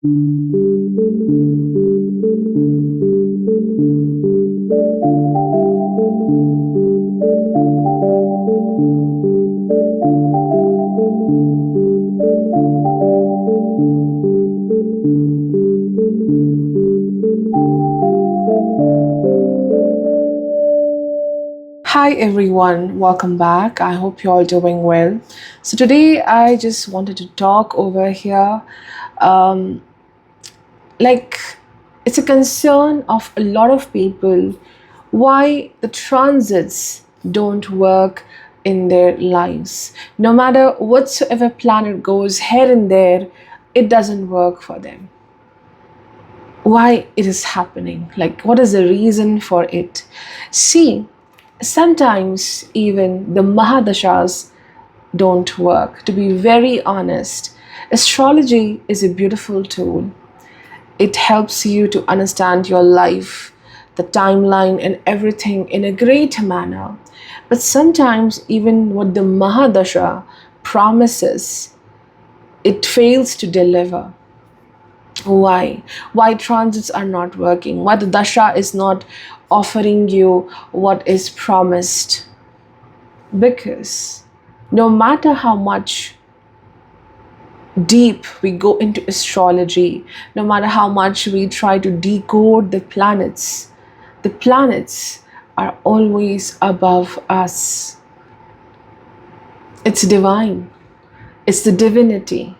Hi everyone, welcome back. I hope you're all doing well. So today I just wanted to talk over here. Um, like it's a concern of a lot of people why the transits don't work in their lives. No matter whatsoever planet goes here and there, it doesn't work for them. Why it is happening? Like, what is the reason for it? See, sometimes even the Mahadashas don't work. To be very honest, astrology is a beautiful tool. It helps you to understand your life, the timeline, and everything in a great manner. But sometimes, even what the Mahadasha promises, it fails to deliver. Why transits are not working, why the dasha is not offering you what is promised. Because no matter how much deep we go into astrology, no matter how much we try to decode the planets are always above us. It's divine, it's the divinity.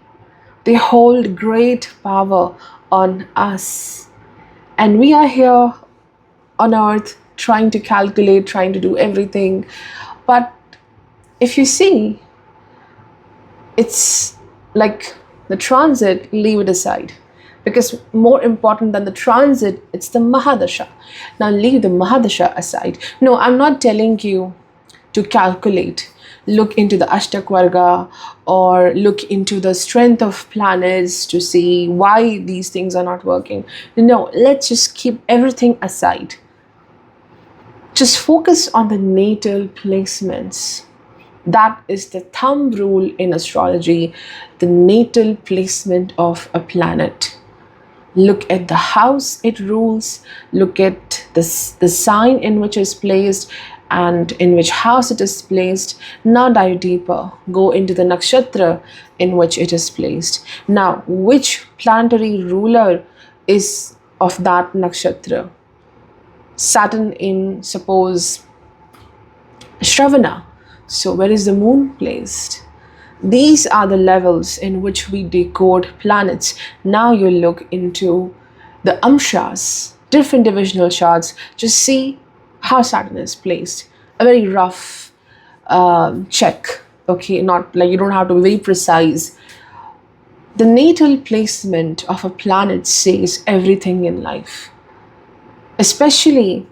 They hold great power on us. And we are here on earth trying to calculate, trying to do everything. But if you see, it's like the transit, leave it aside. Because more important than the transit, it's the Mahadasha. Now leave the Mahadasha aside. No, I'm not telling you to calculate, look into the Ashtakvarga or look into the strength of planets to see why these things are not working. No, let's just keep everything aside. Just focus on the natal placements. That is the thumb rule in astrology, the natal placement of a planet. Look at the house it rules, look at the sign in which it's placed and in which house it is placed. Now dive deeper, go into the nakshatra in which it is placed. Now, which planetary ruler is of that nakshatra? Saturn in, suppose, Shravana. So, where is the moon placed? These are the levels in which we decode planets. Now you look into the amshas, different divisional charts. Just see how Saturn is placed. A very rough check. Okay, not like you don't have to be very precise. The natal placement of a planet says everything in life, especially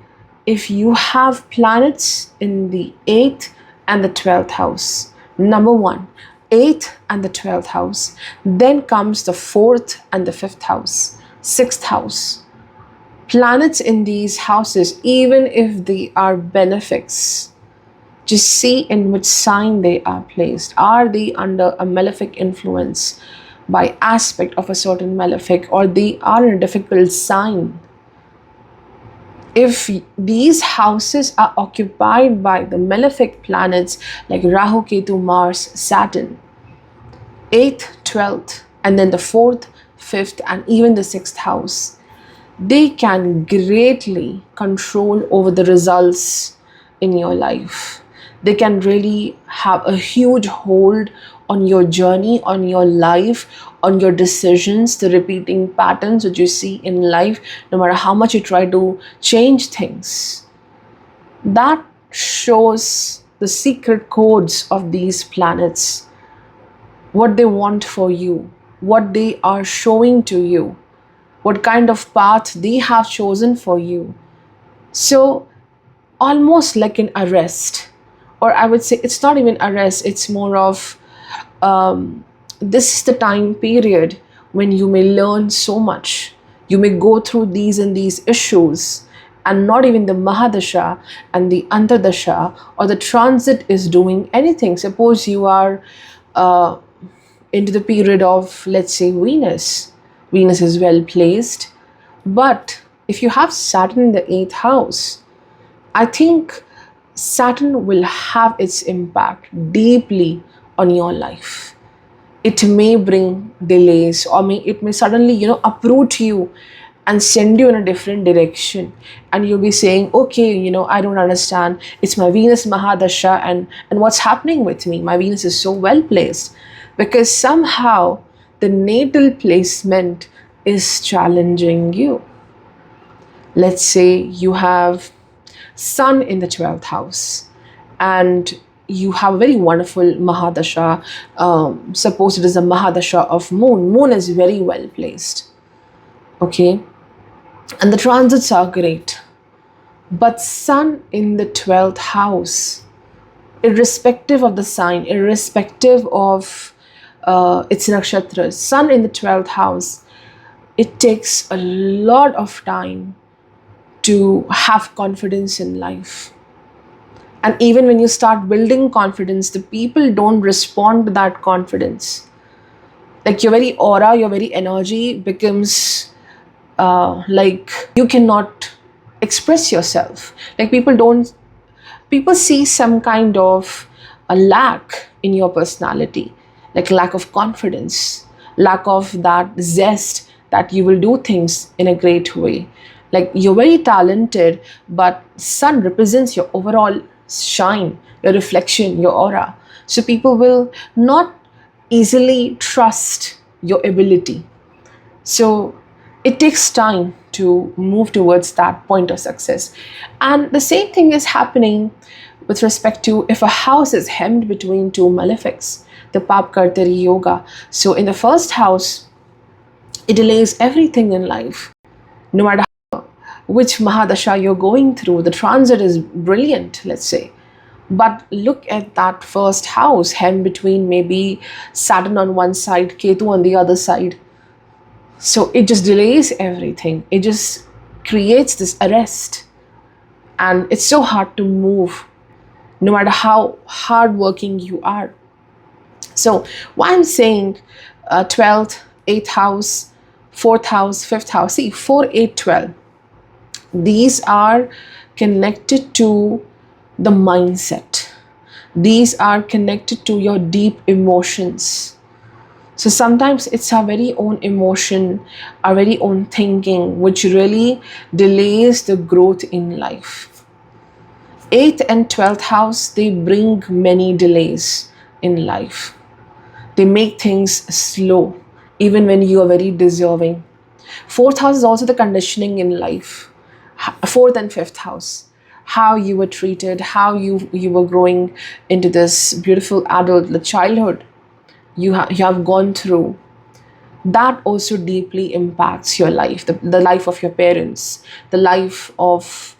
if you have planets in the 8th and the 12th house. Number one, 8th and the 12th house. Then comes the 4th and the 5th house, 6th house. Planets in these houses, even if they are benefics, just see in which sign they are placed. Are they under a malefic influence by aspect of a certain malefic, or they are in a difficult sign? If these houses are occupied by the malefic planets like Rahu, Ketu, Mars, Saturn, 8th, 12th, and then the 4th, 5th, and even the 6th house, they can greatly control over the results in your life. They can really have a huge hold on your journey, on your life, on your decisions, the repeating patterns that you see in life, no matter how much you try to change things. That shows the secret codes of these planets, what they want for you, what they are showing to you, what kind of path they have chosen for you. So, almost like an arrest, or I would say it's not even arrest, it's more of this is the time period when you may learn so much. You may go through these and these issues, and not even the Mahadasha and the Antardasha or the transit is doing anything. Suppose you are into the period of, let's say, Venus. Venus is well placed. But if you have Saturn in the eighth house, I think Saturn will have its impact deeply on your life. It may bring delays, or it may suddenly, uproot you and send you in a different direction. And you'll be saying, okay, I don't understand. It's my Venus Mahadasha, and what's happening with me? My Venus is so well placed. Because somehow the natal placement is challenging you. Let's say you have Sun in the 12th house, and you have a very wonderful Mahadasha. Suppose it is a Mahadasha of Moon. Moon is very well placed. Okay. And the transits are great. But Sun in the 12th house, irrespective of the sign, irrespective of its nakshatras, Sun in the 12th house, it takes a lot of time to have confidence in life. And even when you start building confidence, the people don't respond to that confidence. Like your very aura, your very energy becomes like you cannot express yourself. Like people see some kind of a lack in your personality, like lack of confidence, lack of that zest that you will do things in a great way. Like you're very talented, but Sun represents your overall shine, your reflection, your aura. So people will not easily trust your ability. So it takes time to move towards that point of success. And the same thing is happening with respect to if a house is hemmed between two malefics, the Papkartari Yoga. So in the first house, it delays everything in life. No matter which Mahadasha you're going through, the transit is brilliant, let's say. But look at that first house, hemmed between maybe Saturn on one side, Ketu on the other side. So it just delays everything. It just creates this arrest. And it's so hard to move, no matter how hardworking you are. So why I'm saying 12th, 8th house, 4th house, 5th house, see 4, 8, 12. These are connected to the mindset. These are connected to your deep emotions. So sometimes it's our very own emotion, our very own thinking, which really delays the growth in life. 8th and 12th house, they bring many delays in life. They make things slow, even when you are very deserving. 4th house is also the conditioning in life. 4th and 5th house, how you were treated, how you were growing into this beautiful adult, the childhood you have gone through, that also deeply impacts your life, the life of your parents, the life of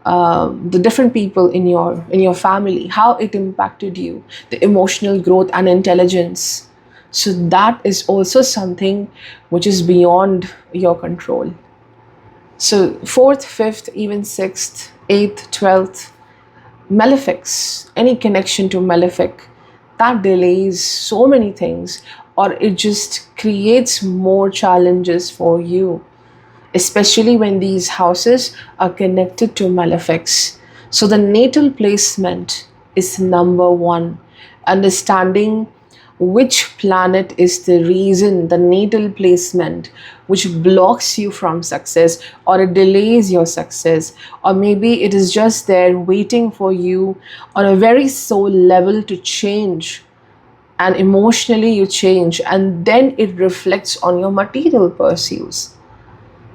the different people in your family, how it impacted you, the emotional growth and intelligence. So that is also something which is beyond your control. So 4th, 5th, even 6th, 8th, 12th, malefics, any connection to malefic, that delays so many things, or it just creates more challenges for you, especially when these houses are connected to malefics. So the natal placement is number one. Understanding which planet is the reason, the natal placement, which blocks you from success, or it delays your success, or maybe it is just there waiting for you on a very soul level to change, and emotionally you change, and then it reflects on your material pursuits.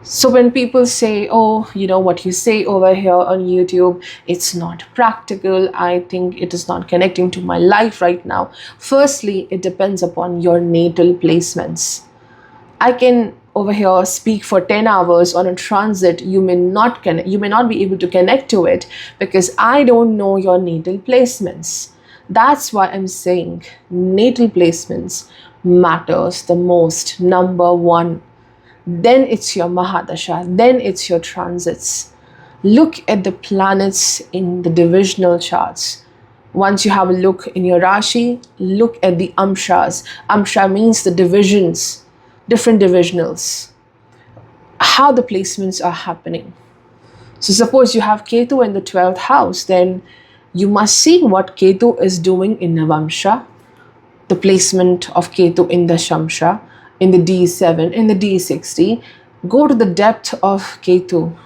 So when people say, oh, what you say over here on YouTube, it's not practical, I think it is not connecting to my life right now. Firstly, it depends upon your natal placements. I can over here speak for 10 hours on a transit. You may not be able to connect to it because I don't know your natal placements. That's why I'm saying natal placements matters the most, number one. Then it's your Mahadasha, then it's your transits. Look at the planets in the divisional charts. Once you have a look in your Rashi, look at the Amshas. Amsha means the divisions. different divisionals, how the placements are happening. So suppose you have Ketu in the 12th house, then you must see what Ketu is doing in Navamsha, the placement of Ketu in the Shamsha, in the D7, in the D60. Go to the depth of Ketu,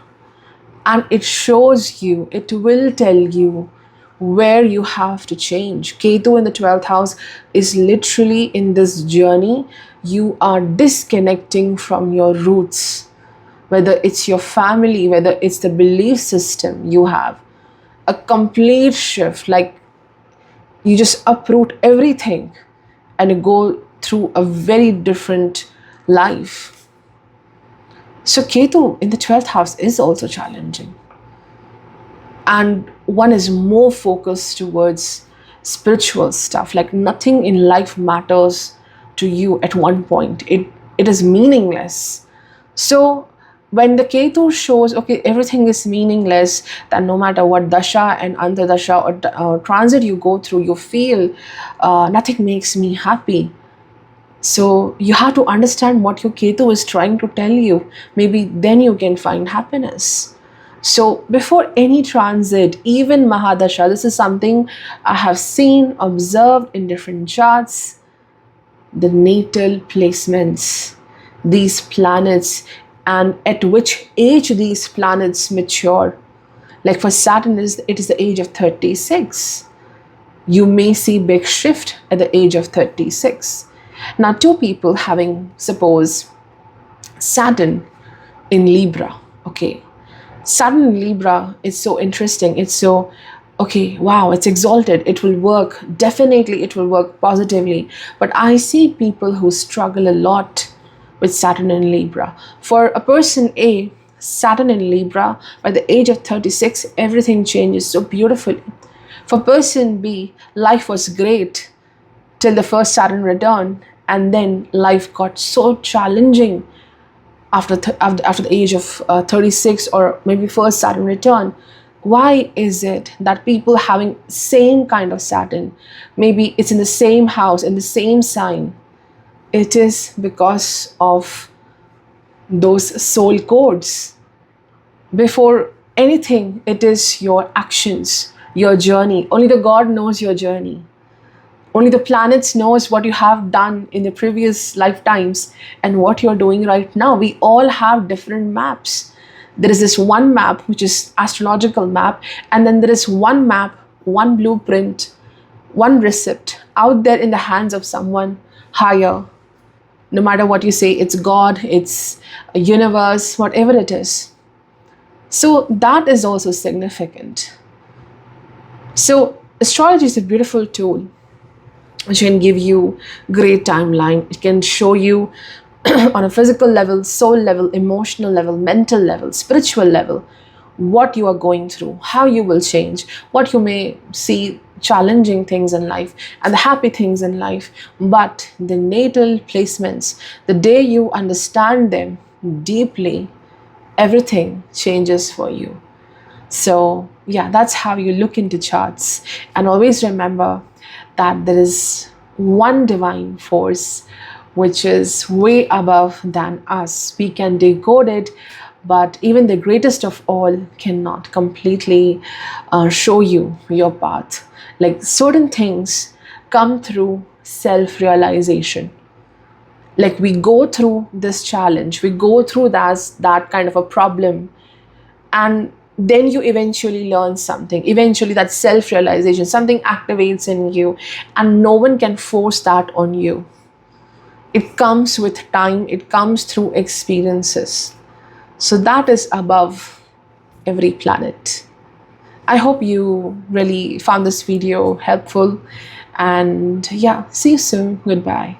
and it shows you, it will tell you where you have to change. Ketu in the 12th house is literally in this journey. You are disconnecting from your roots, whether it's your family, whether it's the belief system you have. A complete shift, like you just uproot everything and go through a very different life. So Ketu in the 12th house is also challenging. And one is more focused towards spiritual stuff. Like nothing in life matters to you at one point. It is meaningless. So when the Ketu shows, okay, everything is meaningless, that no matter what dasha and antardasha or transit you go through, you feel nothing makes me happy. So you have to understand what your Ketu is trying to tell you. Maybe then you can find happiness. So before any transit, even Mahadasha, this is something I have seen, observed in different charts, the natal placements, these planets, and at which age these planets mature. Like for Saturn, it is the age of 36. You may see big shift at the age of 36. Now, two people having, suppose, Saturn in Libra, okay. Saturn in Libra is so interesting. It's so, okay, wow, it's exalted. It will work. Definitely, it will work positively. But I see people who struggle a lot with Saturn in Libra. For a person A, Saturn in Libra, by the age of 36, everything changes so beautifully. For person B, life was great till the first Saturn return, and then life got so challenging after the age of 36, or maybe first Saturn return. Why is it that people having same kind of Saturn, maybe it's in the same house, in the same sign? It is because of those soul codes. Before anything, it is your actions, your journey. Only the God knows your journey. Only the planets knows what you have done in the previous lifetimes and what you're doing right now. We all have different maps. There is this one map, which is astrological map, and then there is one map, one blueprint, one receipt out there in the hands of someone higher. No matter what you say, it's God, it's a universe, whatever it is. So that is also significant. So astrology is a beautiful tool which can give you great timeline. It can show you on a physical level, soul level, emotional level, mental level, spiritual level, what you are going through, how you will change, what you may see challenging things in life and the happy things in life. But the natal placements, the day you understand them deeply, everything changes for you. So yeah, that's how you look into charts. And always remember that there is one divine force which is way above than us. We can decode it, but even the greatest of all cannot completely show you your path. Like certain things come through self-realization. Like we go through this challenge, we go through that kind of a problem, and then you eventually learn something. Eventually that self-realization, something activates in you, and no one can force that on you. It comes with time, it comes through experiences. So that is above every planet. I hope you really found this video helpful, and yeah, see you soon. Goodbye.